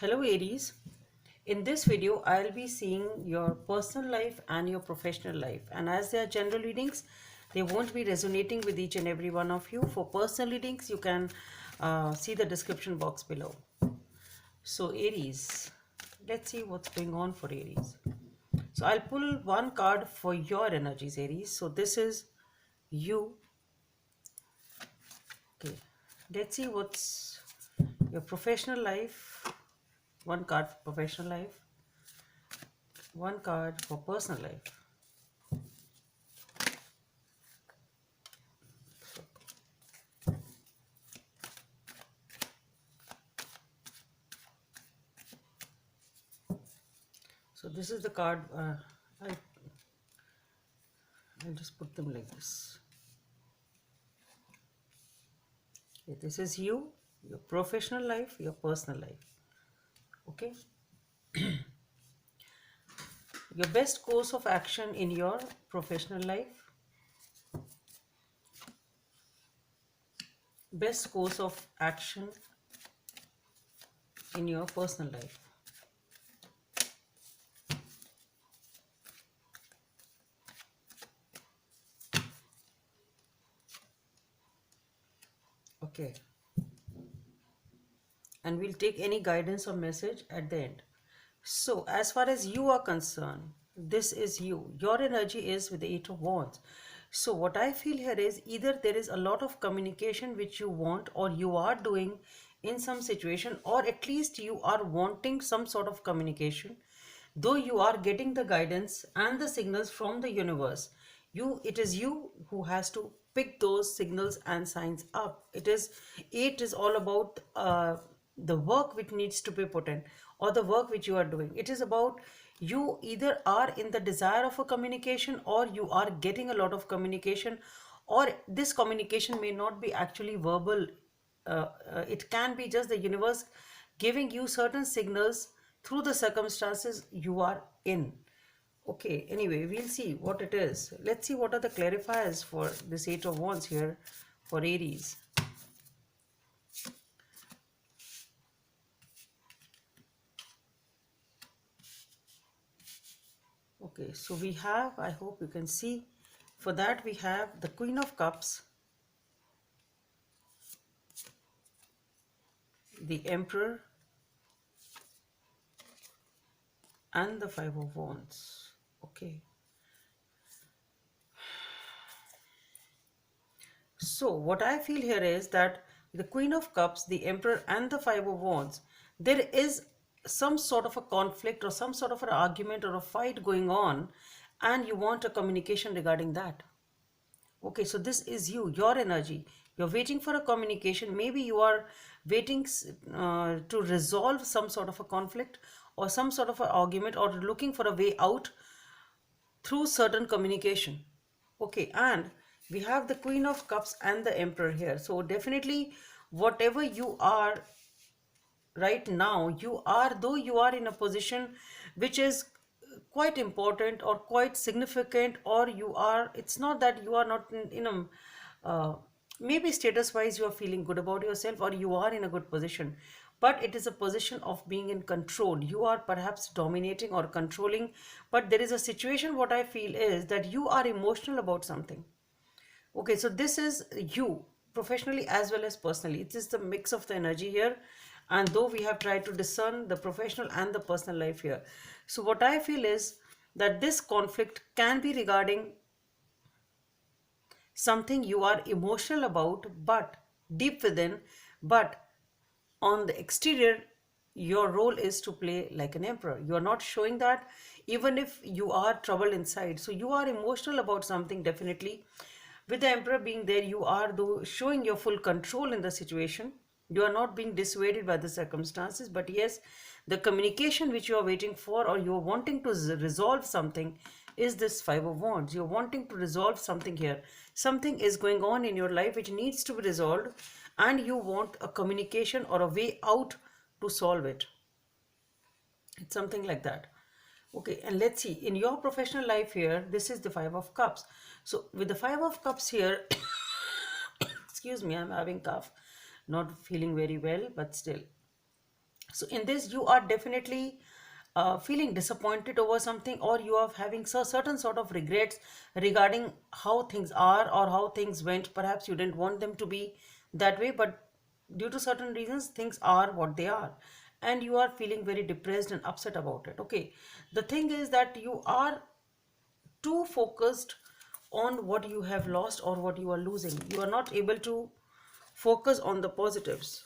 Hello Aries. In this video, I'll be seeing your personal life and your professional life. And as they are general readings, they won't be resonating with each and every one of you. For personal readings, you can see the description box below. So Aries, let's see what's going on for Aries. So I'll pull one card for your energies, Aries. So this is you. Okay. Let's see what's your professional life. One card for professional life. One card for personal life. So this is the card. I'll just put them like this. Okay, this is you, your professional life, your personal life. Okay. Your best course of action in your professional life. Best course of action in your personal life. Okay. And we'll take any guidance or message at the end. So, as far as you are concerned, this is you. Your energy is with the Eight of Wands. So, what I feel here is either there is a lot of communication which you want or you are doing in some situation, or at least you are wanting some sort of communication, though you are getting the guidance and the signals from the universe. It is you who has to pick those signals and signs up. It is all about the work which needs to be put in, or the work which you are doing. It is about you either are in the desire of a communication or you are getting a lot of communication, or this communication may not be actually verbal. It can be just the universe giving you certain signals through the circumstances you are in. Okay, anyway, we'll see what it is. Let's see what are the clarifiers for this Eight of Wands here for Aries. Okay, so we have, I hope you can see, for that we have the Queen of Cups, the Emperor, and the Five of Wands. Okay. So what I feel here is that the Queen of Cups, the Emperor, and the Five of Wands, there is some sort of a conflict or some sort of an argument or a fight going on, and you want a communication regarding that. Okay, so this is you, your energy. You're waiting for a communication. Maybe you are waiting to resolve some sort of a conflict or some sort of an argument, or looking for a way out through certain communication. Okay, and we have the Queen of Cups and the Emperor here. So definitely whatever you are right now, though you are in a position which is quite important or quite significant, or it's not that you are not in a maybe status wise you are feeling good about yourself, or you are in a good position, but it is a position of being in control. You are perhaps dominating or controlling, but there is a situation, what I feel is that you are emotional about something. Okay, so this is you professionally as well as personally. It is the mix of the energy here. And though we have tried to discern the professional and the personal life here. So what I feel is that this conflict can be regarding something you are emotional about, but deep within, but on the exterior, your role is to play like an emperor. You are not showing that, even if you are troubled inside. So you are emotional about something, definitely. With the emperor being there, you are though showing your full control in the situation. You are not being dissuaded by the circumstances, but yes, the communication which you are waiting for, or you are wanting to resolve something, is this Five of Wands. You're wanting to resolve something here. Something is going on in your life which needs to be resolved, and you want a communication or a way out to solve it. It's something like that. Okay, and let's see, in your professional life here, this is the Five of Cups. So with the Five of Cups here, excuse me, I'm having cough, not feeling very well, but still. So in this, you are definitely feeling disappointed over something, or you are having certain sort of regrets regarding how things are or how things went. Perhaps you didn't want them to be that way, but due to certain reasons, things are what they are, and you are feeling very depressed and upset about it. Okay, the thing is that you are too focused on what you have lost or what you are losing. You are not able to focus on the positives.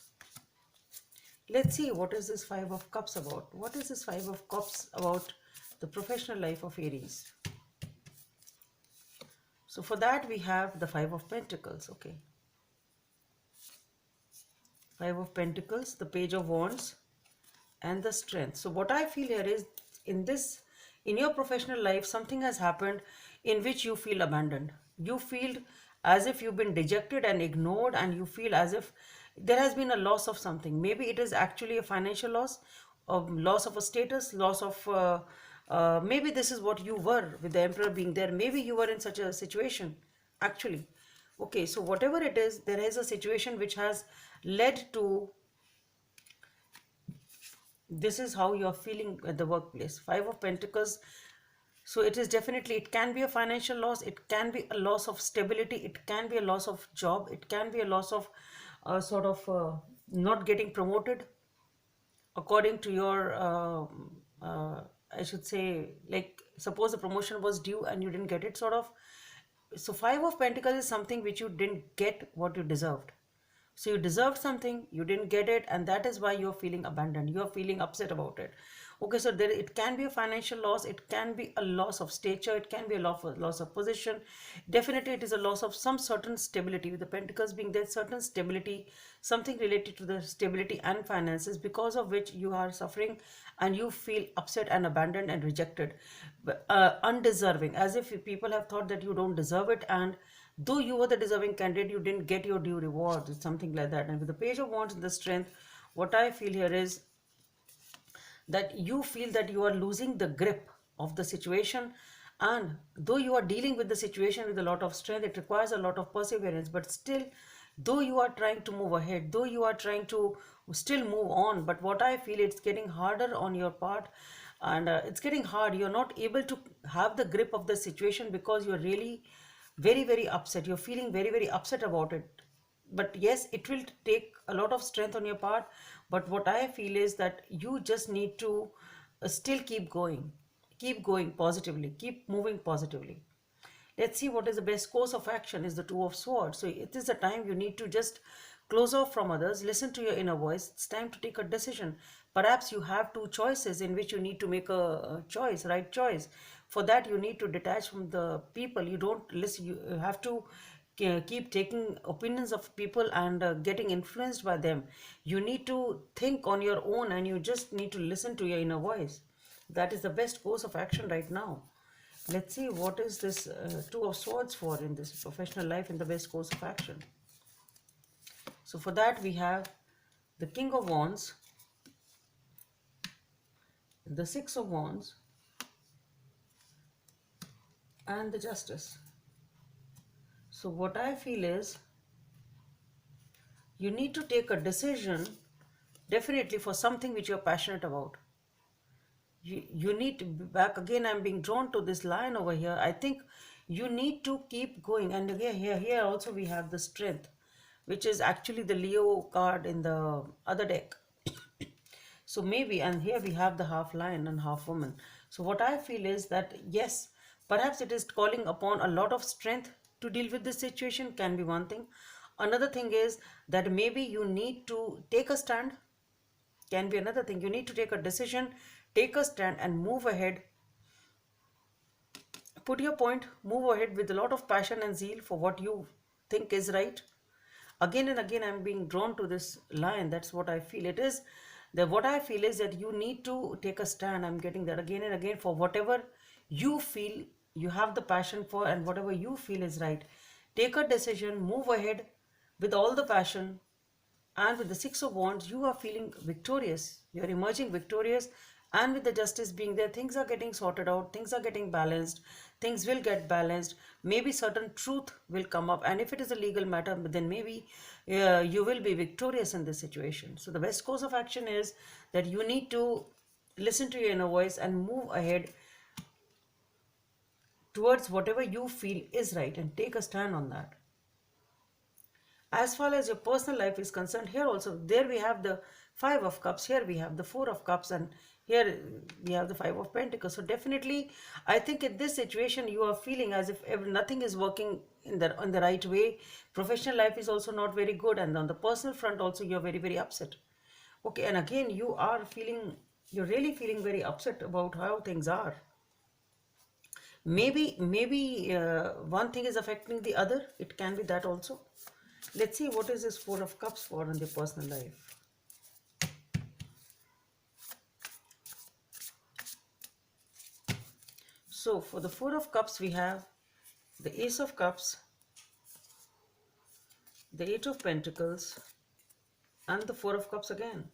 Let's see what is this Five of Cups about. What is this Five of Cups about the professional life of Aries? So for that we have the Five of Pentacles. Okay. Five of Pentacles, the Page of Wands, and the Strength. So what I feel here is, in your professional life, something has happened in which you feel abandoned. You feel as if you've been dejected and ignored, and you feel as if there has been a loss of something. Maybe it is actually a financial loss, a loss of a status, loss of maybe this is what you were with the Emperor being there. Maybe you were in such a situation actually. Okay, so whatever it is, there is a situation which has led to this is how you're feeling at the workplace. Five of Pentacles. So it is definitely, it can be a financial loss, it can be a loss of stability, it can be a loss of job, it can be a loss of not getting promoted according to your I should say, like suppose the promotion was due and you didn't get it, sort of. So Five of Pentacles is something which you didn't get what you deserved. So you deserved something, you didn't get it, and that is why you're feeling abandoned. You're feeling upset about it. Okay, so there it can be a financial loss, it can be a loss of stature, it can be a loss of position. Definitely, it is a loss of some certain stability. With the Pentacles being there, certain stability, something related to the stability and finances, because of which you are suffering and you feel upset and abandoned and rejected, undeserving, as if people have thought that you don't deserve it, and though you were the deserving candidate, you didn't get your due reward, something like that. And with the Page of Wands and the Strength, what I feel here is that you feel that you are losing the grip of the situation, and though you are dealing with the situation with a lot of strength, it requires a lot of perseverance, but still, though you are trying to move ahead, though you are trying to still move on, but what I feel, it's getting harder on your part, and it's getting hard. You're not able to have the grip of the situation because you're really very very upset. You're feeling very very upset about it. But yes, it will take a lot of strength on your part, but what I feel is that you just need to still keep going positively, keep moving positively. Let's see what is the best course of action is the Two of Swords. So it is the time you need to just close off from others, listen to your inner voice. It's time to take a decision. Perhaps you have two choices in which you need to make a choice, right choice. For that, you need to detach from the people. You don't listen, you have to keep taking opinions of people and getting influenced by them. You need to think on your own, and you just need to listen to your inner voice. That is the best course of action right now. Let's see what is this Two of Swords for in this professional life in the best course of action. So for that we have the King of Wands, the Six of Wands, and the Justice. So what I feel is you need to take a decision definitely for something which you're passionate about. You need to be back again. I'm being drawn to this line over here. I think you need to keep going. And again, here also we have the Strength, which is actually the Leo card in the other deck. So maybe, and here we have the half lion and half woman. So what I feel is that yes, perhaps it is calling upon a lot of strength to deal with this situation, can be one thing. Another thing is that maybe you need to take a stand, can be another thing. You need to take a decision, take a stand, and move ahead. Put your point, move ahead with a lot of passion and zeal for what you think is right. Again and again, I'm being drawn to this line. That's what I feel. It is that what I feel is that you need to take a stand. I'm getting that again and again for whatever you feel you have the passion for, and whatever you feel is right. Take a decision, move ahead with all the passion, and with the Six of Wands, you are feeling victorious. You are emerging victorious. And with the Justice being there, things are getting sorted out. Things are getting balanced. Things will get balanced. Maybe certain truth will come up. And if it is a legal matter, then maybe you will be victorious in this situation. So the best course of action is that you need to listen to your inner voice and move ahead towards whatever you feel is right and take a stand on that. As far as your personal life is concerned, here also, there we have the Five of Cups, here we have the Four of Cups, and here we have the Five of Pentacles. So definitely, I think in this situation, you are feeling as if nothing is working in the right way. Professional life is also not very good, and on the personal front also, you're very, very upset. Okay, and again, you're really feeling very upset about how things are. Maybe one thing is affecting the other. It can be that also. Let's see what is this Four of Cups for in the personal life. So for the Four of Cups, we have the Ace of Cups, the Eight of Pentacles, and the Four of Cups again.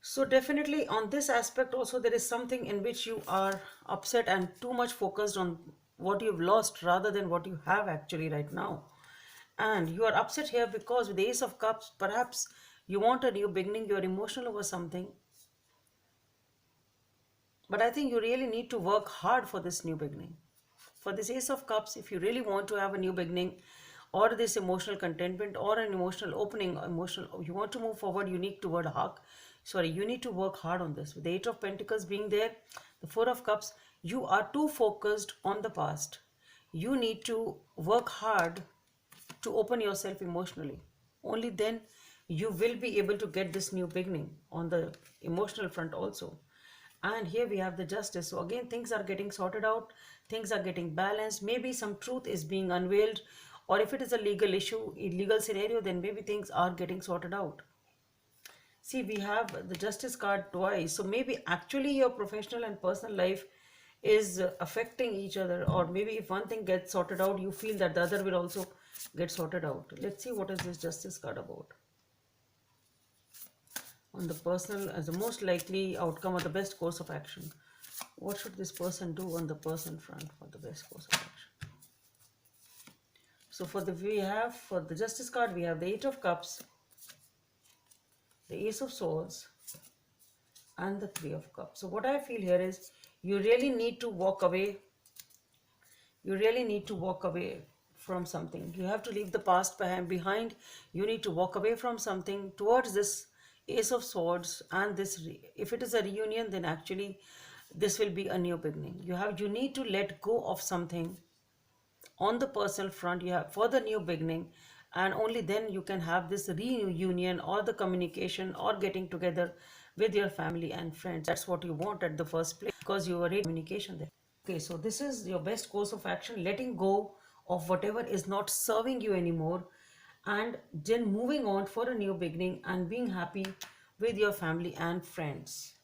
So definitely on this aspect also, there is something in which you are upset and too much focused on what you've lost rather than what you have actually right now. And you are upset here because with the Ace of Cups, perhaps you want a new beginning, you're emotional over something. But I think you really need to work hard for this new beginning. For this Ace of Cups, if you really want to have a new beginning or this emotional contentment or an emotional opening, you want to move forward, you need to you need to work hard on this. With the Eight of Pentacles being there, the Four of Cups, you are too focused on the past. You need to work hard to open yourself emotionally. Only then you will be able to get this new beginning on the emotional front also. And here we have the Justice. So again, things are getting sorted out, things are getting balanced, maybe some truth is being unveiled, or if it is a legal issue, a legal scenario, then maybe things are getting sorted out. See, we have the Justice card twice, so maybe actually your professional and personal life is affecting each other, or maybe if one thing gets sorted out, you feel that the other will also get sorted out. Let's see what is this Justice card about. On the personal, as the most likely outcome or the best course of action. What should this person do on the person front for the best course of action? So for the Justice card, we have the Eight of Cups, the Ace of Swords, and the Three of Cups. So what I feel here is you really need to walk away. You really need to walk away from something. You have to leave the past behind. You need to walk away from something towards this Ace of Swords, and this, if it is a reunion, then actually this will be a new beginning. You need to let go of something on the personal front. You have for the new beginning, and only then you can have this reunion or the communication or getting together with your family and friends. That's what you want at the first place, because you are in communication there. Okay, so this is your best course of action, letting go of whatever is not serving you anymore, and then moving on for a new beginning and being happy with your family and friends.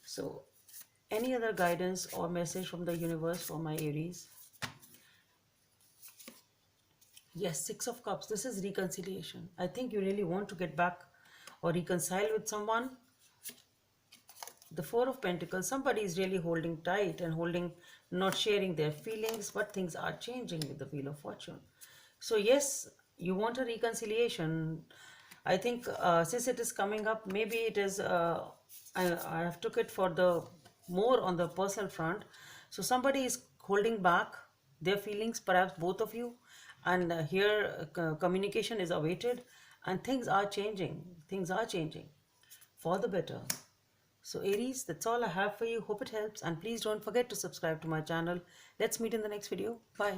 So any other guidance or message from the universe for my Aries? Yes, Six of Cups, this is reconciliation. I think you really want to get back or reconcile with someone. The Four of Pentacles, somebody is really holding tight and not sharing their feelings, but things are changing with the Wheel of Fortune. So yes, you want a reconciliation. I think since it is coming up, maybe it is, I have took it for the more on the personal front. So somebody is holding back their feelings, perhaps both of you, and here communication is awaited, and things are changing. Things are changing for the better. So Aries, that's all I have for you. Hope it helps, and please don't forget to subscribe to my channel. Let's meet in the next video. Bye.